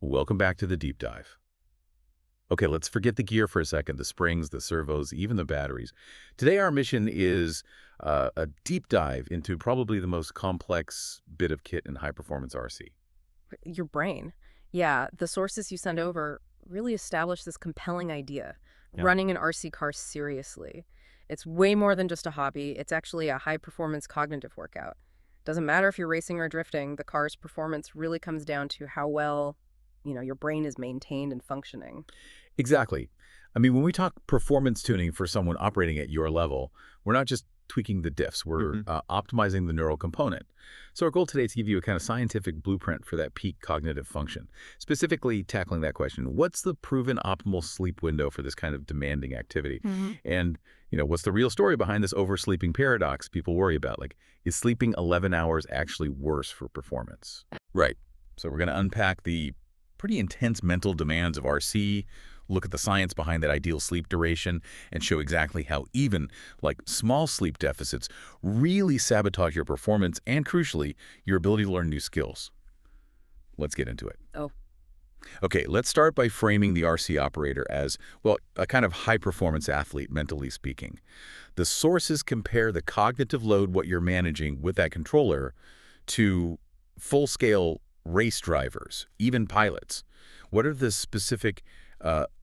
Welcome back to the deep dive. Okay, let's forget the gear for a second, the springs, the servos, even the batteries. Today our mission is a deep dive into probably the most complex bit of kit in high-performance RC. Your brain. Yeah, the sources you send over really establish this compelling idea. Yeah. Running an RC car seriously. It's way more than just a hobby. It's actually a high-performance cognitive workout. Doesn't matter if you're racing or drifting, the car's performance really comes down to how well, your brain is maintained and functioning. Exactly. I mean, when we talk performance tuning for someone operating at your level, we're not just tweaking the diffs, we're optimizing the neural component. So our goal today is to give you a kind of scientific blueprint for that peak cognitive function, specifically tackling that question, what's the proven optimal sleep window for this kind of demanding activity? And, what's the real story behind this oversleeping paradox people worry about? Like, is sleeping 11 hours actually worse for performance? Right. So we're going to unpack the pretty intense mental demands of RC, look at the science behind that ideal sleep duration, and show exactly how even, small sleep deficits really sabotage your performance and, crucially, your ability to learn new skills. Let's get into it. Oh, Okay, let's start by framing the RC operator as, well, a kind of high-performance athlete, mentally speaking. The sources compare the cognitive load, what you're managing with that controller, to full-scale race drivers, even pilots. What are the specific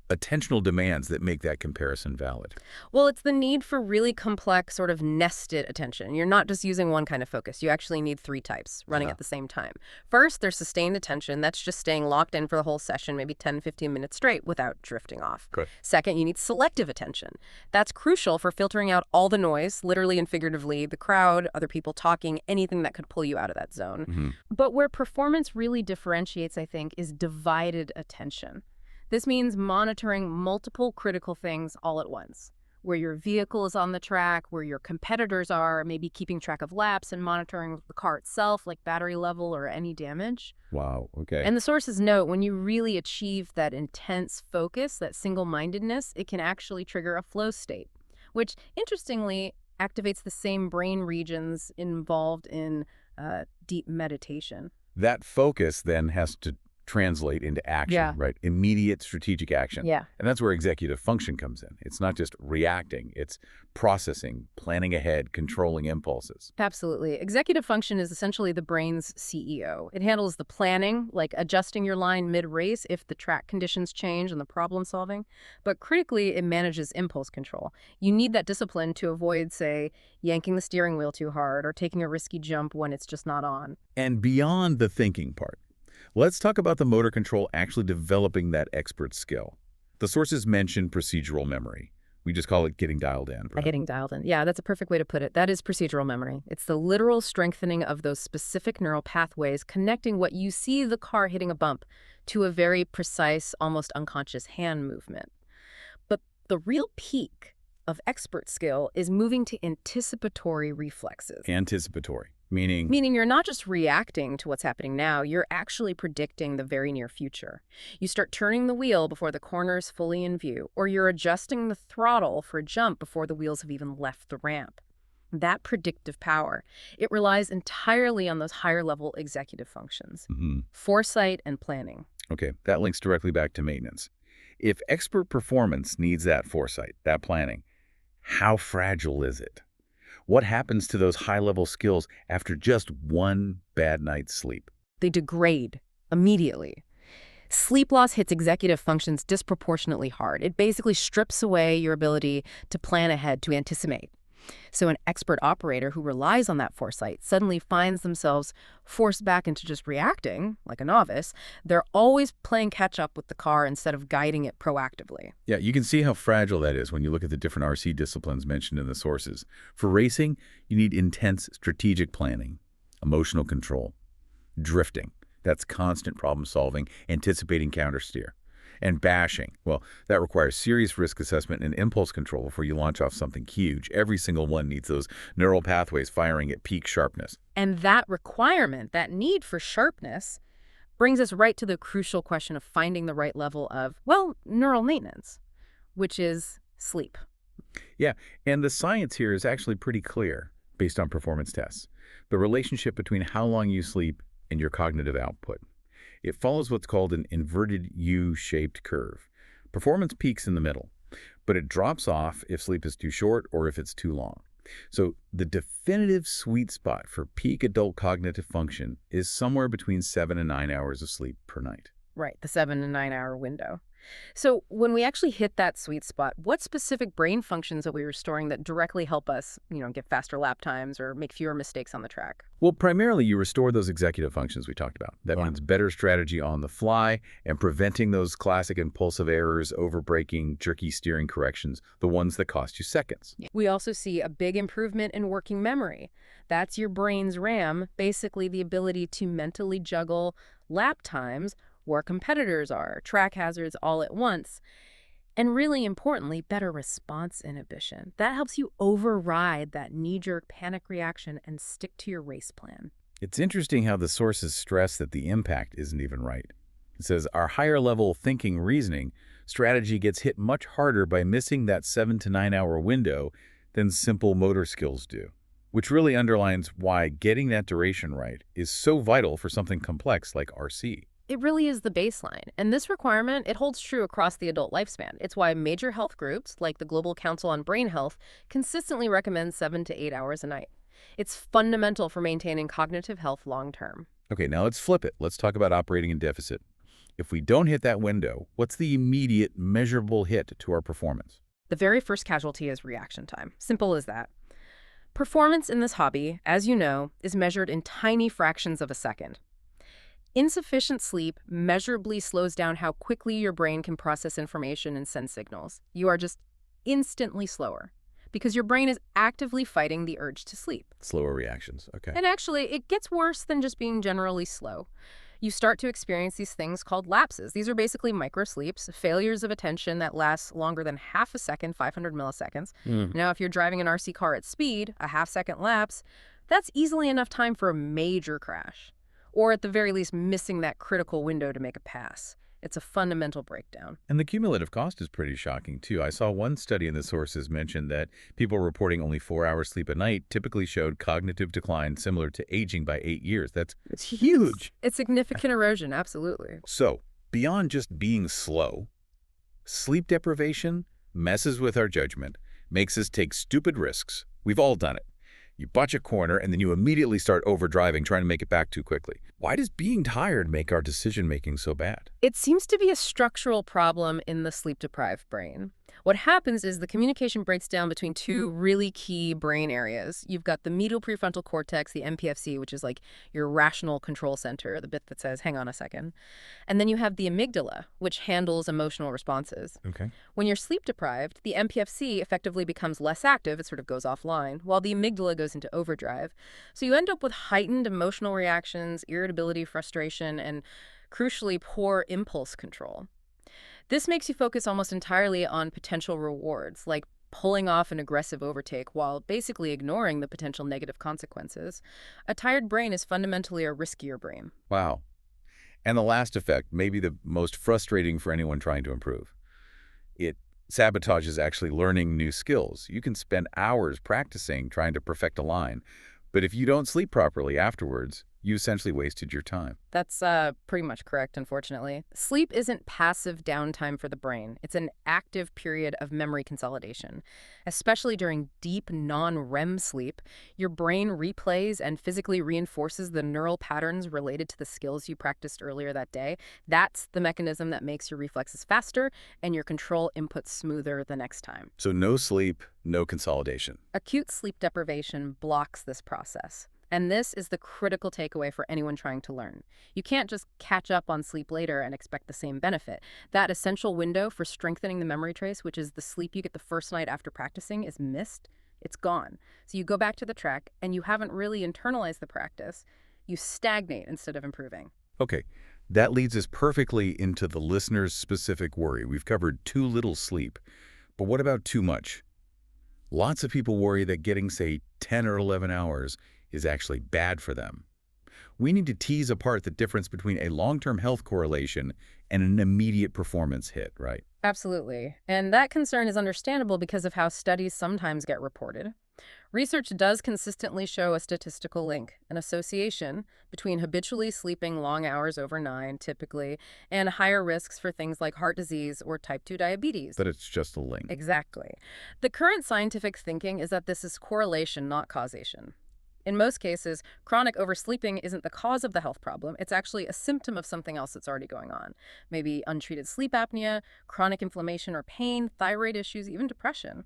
attentional demands that make that comparison valid? well, it's the need for really complex, sort of nested attention. You're not just using one kind of focus. You actually need three types running Yeah. at the same time. First, there's sustained attention. That's just staying locked in for the whole session, maybe 10, 15 minutes straight without drifting off. Good. Second, you need selective attention. That's crucial for filtering out all the noise, literally and figuratively, the crowd, other people talking, anything that could pull you out of that zone. But where performance really differentiates, I think, is divided attention. This means monitoring multiple critical things all at once. Where your vehicle is on the track, where your competitors are, maybe keeping track of laps and monitoring the car itself, like battery level or any damage. Wow, okay. And the sources note when you really achieve that intense focus, that single-mindedness, it can actually trigger a flow state, which interestingly activates the same brain regions involved in deep meditation. That focus then has to translate into action, Yeah. right? Immediate strategic action. Yeah. And that's where executive function comes in. It's not just reacting, it's processing, planning ahead, controlling impulses. Absolutely. Executive function is essentially the brain's CEO. It handles the planning, like adjusting your line mid-race if the track conditions change and the problem solving. But critically, it manages impulse control. You need that discipline to avoid, say, yanking the steering wheel too hard or taking a risky jump when it's just not on. And beyond the thinking part, let's talk about the motor control actually developing that expert skill. The sources mention procedural memory. We just call it getting dialed in. Perhaps. Getting dialed in. Yeah, that's a perfect way to put it. That is procedural memory. It's the literal strengthening of those specific neural pathways connecting what you see the car hitting a bump to a very precise, almost unconscious hand movement. But the real peak of expert skill is moving to anticipatory reflexes. Anticipatory, meaning Meaning you're not just reacting to what's happening now, you're actually predicting the very near future. You start turning the wheel before the corner is fully in view, or you're adjusting the throttle for a jump before the wheels have even left the ramp. That predictive power, it relies entirely on those higher-level executive functions, foresight and planning. Okay, that links directly back to maintenance. If expert performance needs that foresight, that planning, how fragile is it? What happens to those high-level skills after just one bad night's sleep? They degrade immediately. Sleep loss hits executive functions disproportionately hard. It basically strips away your ability to plan ahead, to anticipate. So an expert operator who relies on that foresight suddenly finds themselves forced back into just reacting, like a novice. They're always playing catch up with the car instead of guiding it proactively. Yeah, you can see how fragile that is when you look at the different RC disciplines mentioned in the sources. For racing, you need intense strategic planning, emotional control, drifting. That's constant problem solving, anticipating countersteer. And bashing, well, that requires serious risk assessment and impulse control before you launch off something huge. Every single one needs those neural pathways firing at peak sharpness. And that requirement, that need for sharpness, brings us right to the crucial question of finding the right level of, well, neural maintenance, which is sleep. Yeah, and the science here is actually pretty clear based on performance tests. The relationship between how long you sleep and your cognitive output. It follows what's called an inverted U-shaped curve. Performance peaks in the middle, but it drops off if sleep is too short or if it's too long. So the definitive sweet spot for peak adult cognitive function is somewhere between 7 and 9 hours of sleep per night. Right, the 7 to 9 hour window. So when we actually hit that sweet spot, what specific brain functions are we restoring that directly help us, get faster lap times or make fewer mistakes on the track? Well, primarily you restore those executive functions we talked about. That means better strategy on the fly and preventing those classic impulsive errors, overbraking, jerky steering corrections, the ones that cost you seconds. We also see a big improvement in working memory. That's your brain's RAM, basically the ability to mentally juggle lap times, where competitors are, track hazards all at once, and really importantly, better response inhibition. That helps you override that knee-jerk panic reaction and stick to your race plan. It's interesting how the sources stress that the impact isn't even right. It says our higher level thinking reasoning strategy gets hit much harder by missing that 7 to 9 hour window than simple motor skills do, which really underlines why getting that duration right is so vital for something complex like RC. It really is the baseline, and this requirement, it holds true across the adult lifespan. It's why major health groups, like the Global Council on Brain Health, consistently recommend 7 to 8 hours a night. It's fundamental for maintaining cognitive health long term. Okay, now let's flip it. Let's talk about operating in deficit. If we don't hit that window, what's the immediate, measurable hit to our performance? The very first casualty is reaction time. Simple as that. Performance in this hobby, as you know, is measured in tiny fractions of a second. Insufficient sleep measurably slows down how quickly your brain can process information and send signals. You are just instantly slower because your brain is actively fighting the urge to sleep. Slower reactions, okay. And actually, it gets worse than just being generally slow. You start to experience these things called lapses. These are basically microsleeps, failures of attention that last longer than half a second, 500 milliseconds. Now, if you're driving an RC car at speed, a half-second lapse, that's easily enough time for a major crash. Or at the very least, missing that critical window to make a pass. It's a fundamental breakdown. And the cumulative cost is pretty shocking, too. I saw one study in the sources mention that people reporting only 4 hours sleep a night typically showed cognitive decline similar to aging by 8 years. That's huge. It's significant erosion, absolutely. So, beyond just being slow, sleep deprivation messes with our judgment, makes us take stupid risks. We've all done it. You botch a corner, and then you immediately start overdriving, trying to make it back too quickly. Why does being tired make our decision-making so bad? It seems to be a structural problem in the sleep-deprived brain. What happens is the communication breaks down between two really key brain areas. You've got the medial prefrontal cortex, the MPFC, which is like your rational control center, the bit that says, hang on a second. And then you have the amygdala, which handles emotional responses. Okay. When you're sleep-deprived, the MPFC effectively becomes less active. It sort of goes offline, while the amygdala goes into overdrive. So you end up with heightened emotional reactions, irritability, frustration, and crucially, poor impulse control. This makes you focus almost entirely on potential rewards, like pulling off an aggressive overtake while basically ignoring the potential negative consequences. A tired brain is fundamentally a riskier brain. Wow. And the last effect, maybe the most frustrating for anyone trying to improve. It sabotages actually learning new skills. You can spend hours practicing trying to perfect a line, but if you don't sleep properly afterwards, you essentially wasted your time. That's pretty much correct, unfortunately. Sleep isn't passive downtime for the brain. It's an active period of memory consolidation. Especially during deep non-REM sleep, your brain replays and physically reinforces the neural patterns related to the skills you practiced earlier that day. That's the mechanism that makes your reflexes faster and your control inputs smoother the next time. So no sleep, no consolidation. Acute sleep deprivation blocks this process. And this is the critical takeaway for anyone trying to learn. You can't just catch up on sleep later and expect the same benefit. That essential window for strengthening the memory trace, which is the sleep you get the first night after practicing, is missed. It's gone. So you go back to the track and you haven't really internalized the practice. You stagnate instead of improving. Okay, that leads us perfectly into the listener's specific worry. We've covered too little sleep, but what about too much? Lots of people worry that getting, say, 10 or 11 hours is actually bad for them. We need to tease apart the difference between a long-term health correlation and an immediate performance hit, right? Absolutely. And that concern is understandable because of how studies sometimes get reported. Research does consistently show a statistical link, an association between habitually sleeping long hours over 9, typically, and higher risks for things like heart disease or type 2 diabetes. But it's just a link. Exactly. The current scientific thinking is that this is correlation, not causation. In most cases, chronic oversleeping isn't the cause of the health problem. It's actually a symptom of something else that's already going on. Maybe untreated sleep apnea, chronic inflammation or pain, thyroid issues, even depression.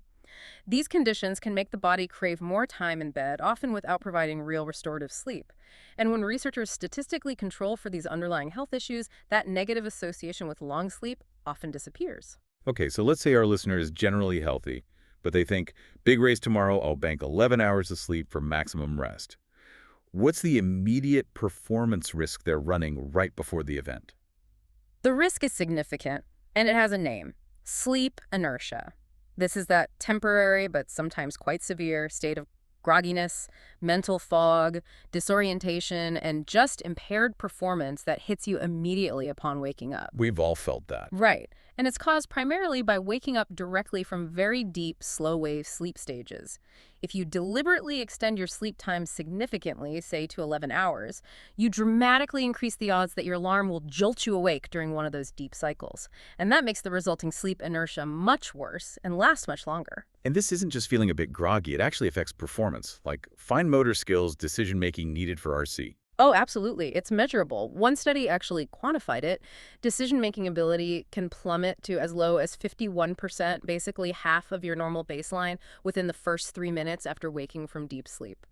These conditions can make the body crave more time in bed, often without providing real restorative sleep. And when researchers statistically control for these underlying health issues, that negative association with long sleep often disappears. Okay, so let's say our listener is generally healthy, but they think, big race tomorrow, I'll bank 11 hours of sleep for maximum rest. What's the immediate performance risk they're running right before the event? The risk is significant, and it has a name: sleep inertia. This is that temporary but sometimes quite severe state of grogginess, mental fog, disorientation, and just impaired performance that hits you immediately upon waking up. We've all felt that. Right. And it's caused primarily by waking up directly from very deep, slow-wave sleep stages. If you deliberately extend your sleep time significantly, say to 11 hours, you dramatically increase the odds that your alarm will jolt you awake during one of those deep cycles. And that makes the resulting sleep inertia much worse and last much longer. And this isn't just feeling a bit groggy, it actually affects performance, like fine motor skills, decision-making needed for RC. Oh, absolutely. It's measurable. One study actually quantified it. Decision-making ability can plummet to as low as 51%, basically half of your normal baseline, within the first 3 minutes after waking from deep sleep.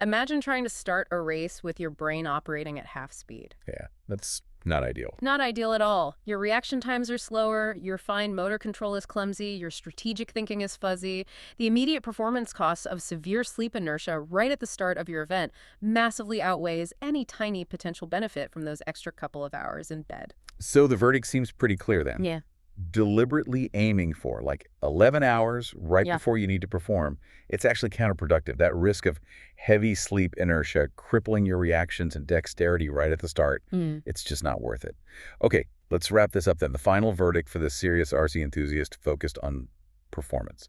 Imagine trying to start a race with your brain operating at half speed. Yeah, that's not ideal. Not ideal at all. Your reaction times are slower, your fine motor control is clumsy, your strategic thinking is fuzzy. The immediate performance costs of severe sleep inertia right at the start of your event massively outweighs any tiny potential benefit from those extra couple of hours in bed. So the verdict seems pretty clear then. Yeah. Deliberately aiming for like 11 hours right before you need to perform, it's actually counterproductive. That risk of heavy sleep inertia crippling your reactions and dexterity right at the start, it's just not worth it. Okay, let's wrap this up then. The final verdict for this serious RC enthusiast focused on performance.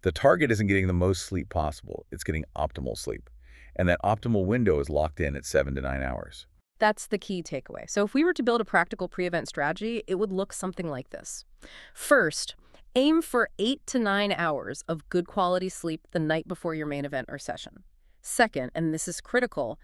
The target isn't getting the most sleep possible. It's getting optimal sleep. And that optimal window is locked in at 7 to 9 hours. That's the key takeaway. So if we were to build a practical pre-event strategy, it would look something like this. First, aim for 8 to 9 hours of good quality sleep the night before your main event or session. Second, and this is critical,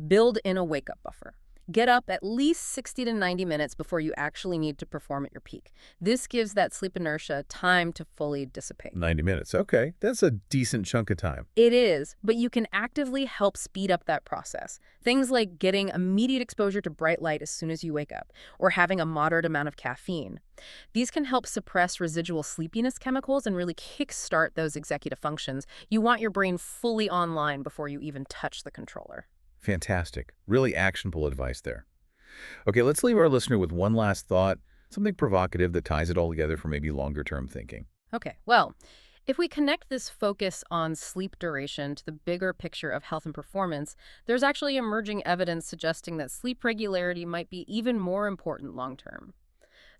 build in a wake-up buffer. Get up at least 60 to 90 minutes before you actually need to perform at your peak. This gives that sleep inertia time to fully dissipate. 90 minutes. Okay, that's a decent chunk of time. It is, but you can actively help speed up that process. Things like getting immediate exposure to bright light as soon as you wake up, or having a moderate amount of caffeine. These can help suppress residual sleepiness chemicals and really kickstart those executive functions. You want your brain fully online before you even touch the controller. Fantastic. Really actionable advice there. Okay, let's leave our listener with one last thought, something provocative that ties it all together for maybe longer-term thinking. Okay, well, if we connect this focus on sleep duration to the bigger picture of health and performance, there's actually emerging evidence suggesting that sleep regularity might be even more important long-term.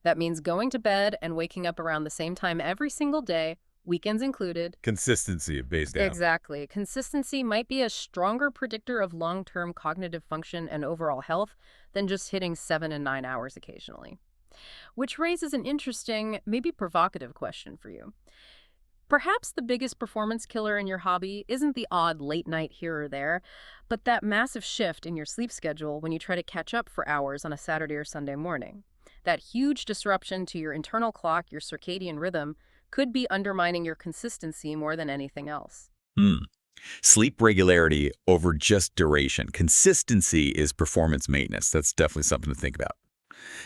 That means going to bed and waking up around the same time every single day, weekends included. Consistency based down. Exactly. Consistency might be a stronger predictor of long-term cognitive function and overall health than just hitting 7 and 9 hours occasionally. Which raises an interesting, maybe provocative question for you. Perhaps the biggest performance killer in your hobby isn't the odd late night here or there, but that massive shift in your sleep schedule when you try to catch up for hours on a Saturday or Sunday morning. That huge disruption to your internal clock, your circadian rhythm, could be undermining your consistency more than anything else. Sleep regularity over just duration. Consistency is performance maintenance. That's definitely something to think about.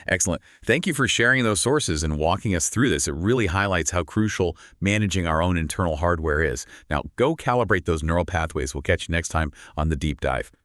Excellent. Thank you for sharing those sources and walking us through this. It really highlights how crucial managing our own internal hardware is. Now, go calibrate those neural pathways. We'll catch you next time on The Deep Dive.